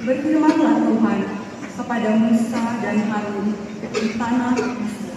Berfirmanlah Tuhan kepada Musa dan Harun di tanah Mesir.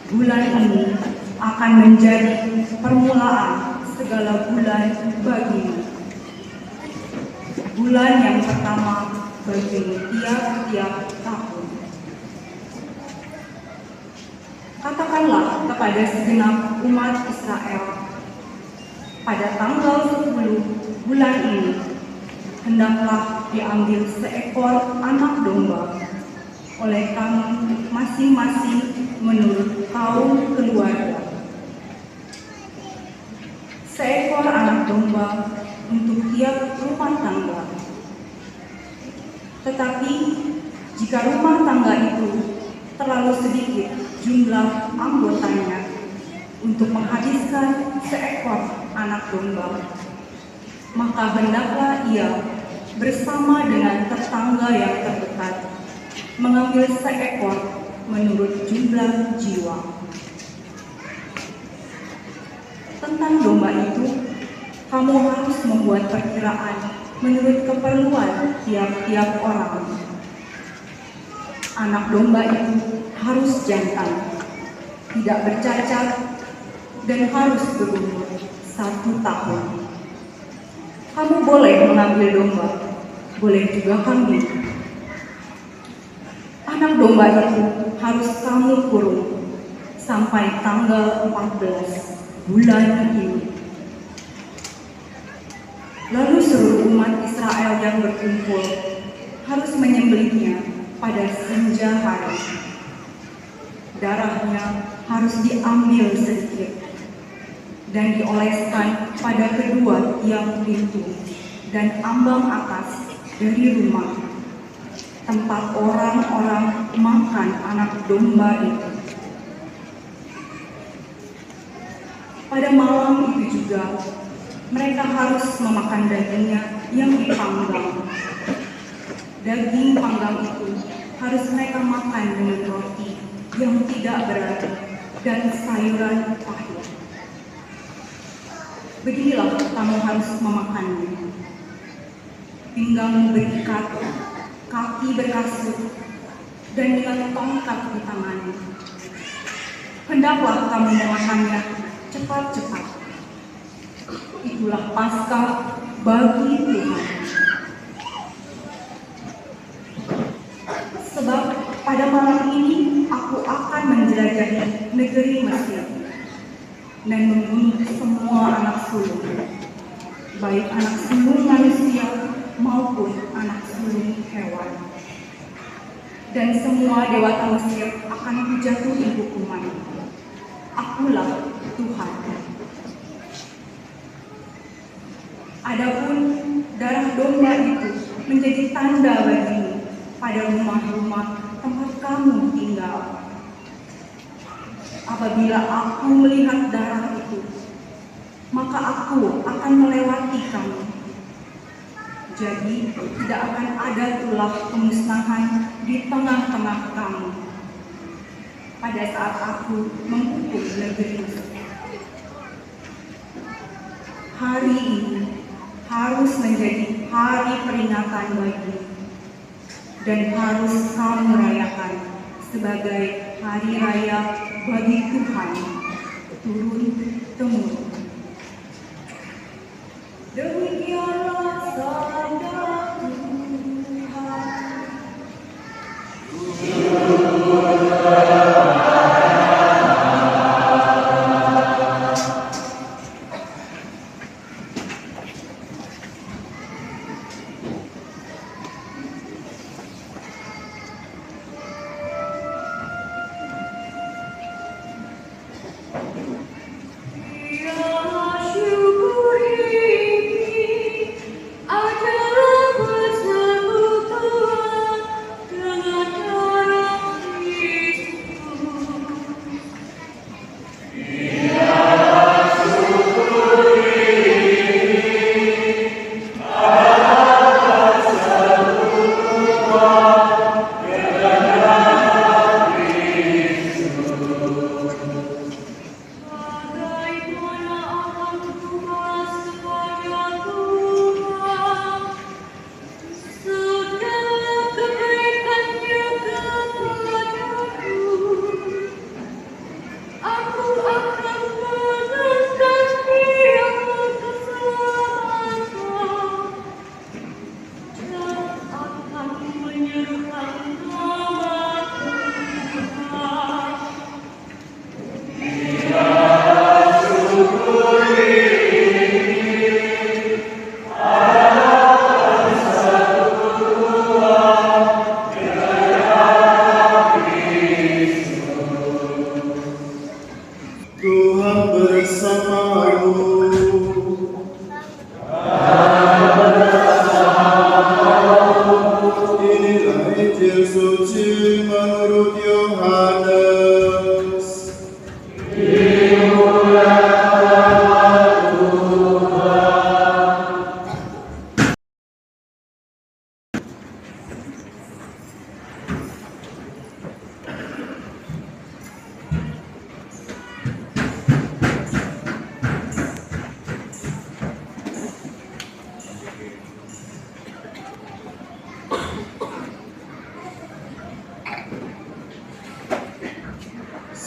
Bulan ini akan menjadi permulaan segala bulan bagimu. Bulan yang pertama bagimu tiap-tiap tahun. Katakanlah kepada segenap umat Israel, pada tanggal 10 bulan ini, hendaklah diambil seekor anak domba oleh kamu masing-masing menurut kaum keluarga. Seekor anak domba untuk tiap rumah tangga. Tetapi jika rumah tangga itu terlalu sedikit jumlah anggotanya untuk menghabiskan seekor anak domba, maka hendaklah ia bersama dengan tetangga yang terdekat mengambil seekor menurut jumlah jiwa. Tentang domba itu, kamu harus membuat perkiraan menurut keperluan tiap-tiap orang. Anak domba itu harus jantan, tidak bercacat, dan harus berumur 1 tahun. Kamu boleh mengambil domba, boleh juga kambing. Anak domba itu harus kamu kurung sampai tanggal 14 bulan ini. Lalu seluruh umat Israel yang berkumpul harus menyembelihnya pada senja hari. Darahnya harus diambil sedikit dan dioleskan pada kedua tiang pintu dan ambang atas dari rumah tempat orang-orang makan anak domba itu. Pada malam itu juga mereka harus memakan dagingnya yang dipanggang. Daging panggang itu harus mereka makan dengan roti yang tidak berarti dan sayuran pahit. Beginilah kamu harus memakannya. Pinggang berikat, kaki berkasut, dan dengan tongkat di tangannya. Hendaklah kamu memakannya cepat-cepat. Itulah Paskah bagi Tuhan. Sebab pada malam ini aku akan menjelajahi negeri Mesir dan membunuh semua anak sulung, baik anak sulung manusia maupun anak sulung hewan. Dan semua dewata Mesir akan kujatuhi hukuman. Akulah Tuhan. Adapun darah domba itu menjadi tanda bagimu pada rumah-rumah tempat kamu tinggal. Apabila aku melihat darah itu, maka aku akan melewati kamu. Jadi tidak akan ada tulah pemusnahan di tengah-tengah kamu pada saat aku menghukum negeri. Hari ini harus menjadi hari peringatan bagimu dan harus kamu rayakan sebagai hari raya bagi Tuhan turun-temurun. Demikianlah sabda Tuhan. Yeah.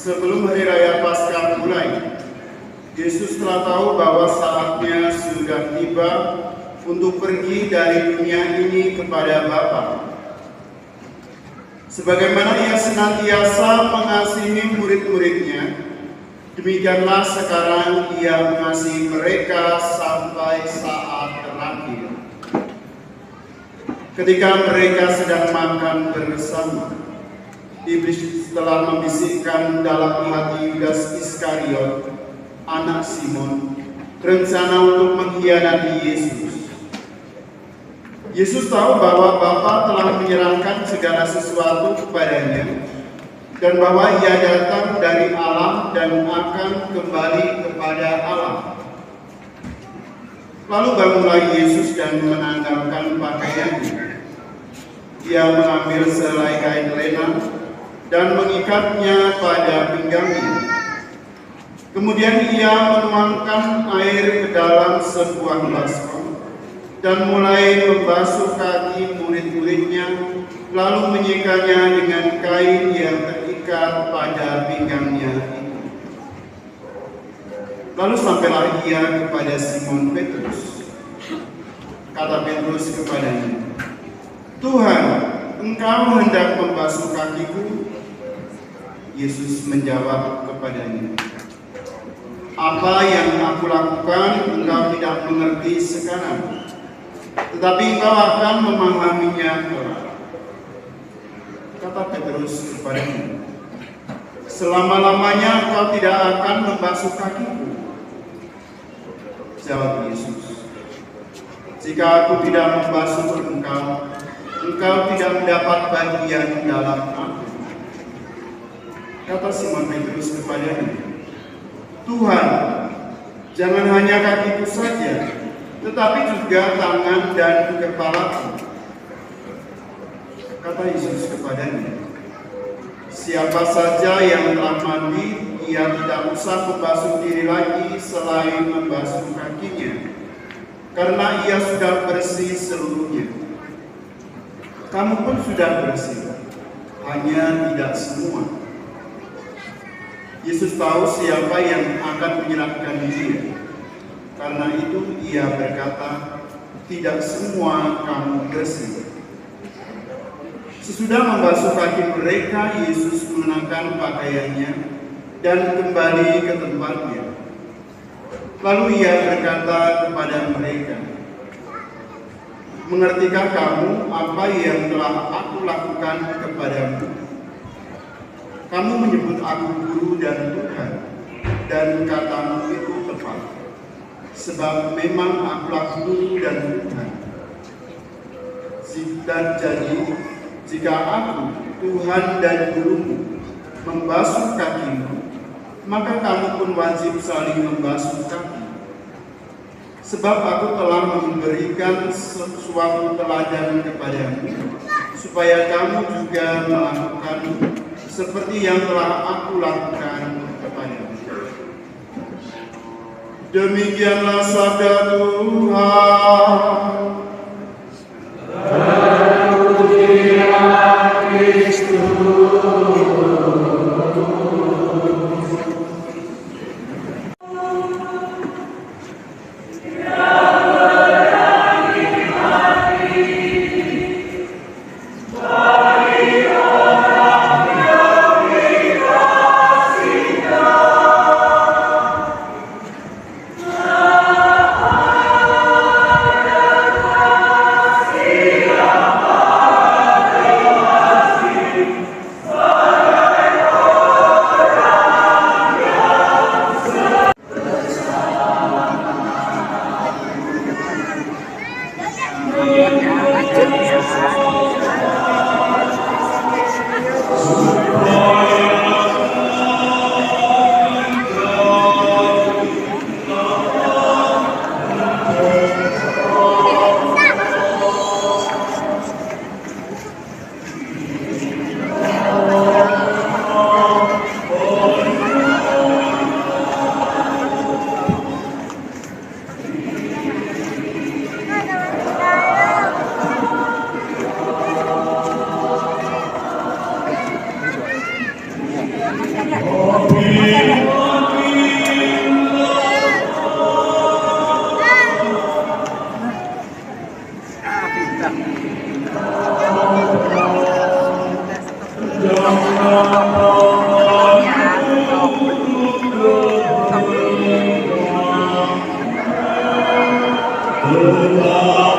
Sebelum hari raya Paskah mulai, Yesus telah tahu bahwa saatnya sudah tiba untuk pergi dari dunia ini kepada Bapa. Sebagaimana ia senantiasa mengasihi murid-muridnya, demikianlah sekarang ia mengasihi mereka sampai saat terakhir. Ketika mereka sedang makan bersama, Iblis telah membisikkan dalam hati Yudas Iskariot, anak Simon, rencana untuk mengkhianati Yesus. Yesus tahu bahwa Bapa telah menyerahkan segala sesuatu kepadanya dan bahwa ia datang dari Allah dan akan kembali kepada Allah. Lalu bangunlah Yesus dan menanggalkan pakaiannya. Ia mengambil selai kain lena dan mengikatnya pada pinggangnya. Kemudian ia menuangkan air ke dalam sebuah baskom dan mulai membasuh kaki murid-muridnya, lalu menyekanya dengan kain yang terikat pada pinggangnya itu. Lalu sampailah ia kepada Simon Petrus. Kata Petrus kepadanya, "Tuhan, Engkau hendak membasuh kakiku?" Yesus menjawab kepadanya, "Apa yang aku lakukan engkau tidak mengerti sekarang, tetapi engkau akan memahaminya kelak." Kata Petrus kepadanya, "Selama-lamanya engkau tidak akan membasuh kakiku." Jawab Yesus, "Jika aku tidak membasuh engkau, engkau tidak mendapat bagian dalam aku." Kata Simon Petrus kepadanya, "Tuhan, jangan hanya kakiku saja, tetapi juga tangan dan kepalaku." Kata Yesus kepadanya, "Siapa saja yang telah mandi, ia tidak usah membasuh diri lagi selain membasuh kakinya, karena ia sudah bersih seluruhnya. Kamu pun sudah bersih, hanya tidak semua." Yesus tahu siapa yang akan menyerahkan dia. Karena itu ia berkata, "Tidak semua kamu bersih." Sesudah membasuh kaki mereka, Yesus mengenakan pakaiannya dan kembali ke tempatnya. Lalu ia berkata kepada mereka, "Mengertikah kamu apa yang telah aku lakukan kepadamu? Kamu menyebut aku guru dan Tuhan, dan katamu itu tepat, sebab memang akulah guru dan Tuhan. Jadi, jika aku, Tuhan dan gurumu, membasuh kakimu, maka kamu pun wajib saling membasuh kaki. Sebab aku telah memberikan sesuatu teladan kepadamu, supaya kamu juga melakukan seperti yang telah aku lakukan kepadamu." Demikianlah sabda Tuhan. Terpujilah Kristus. Engkau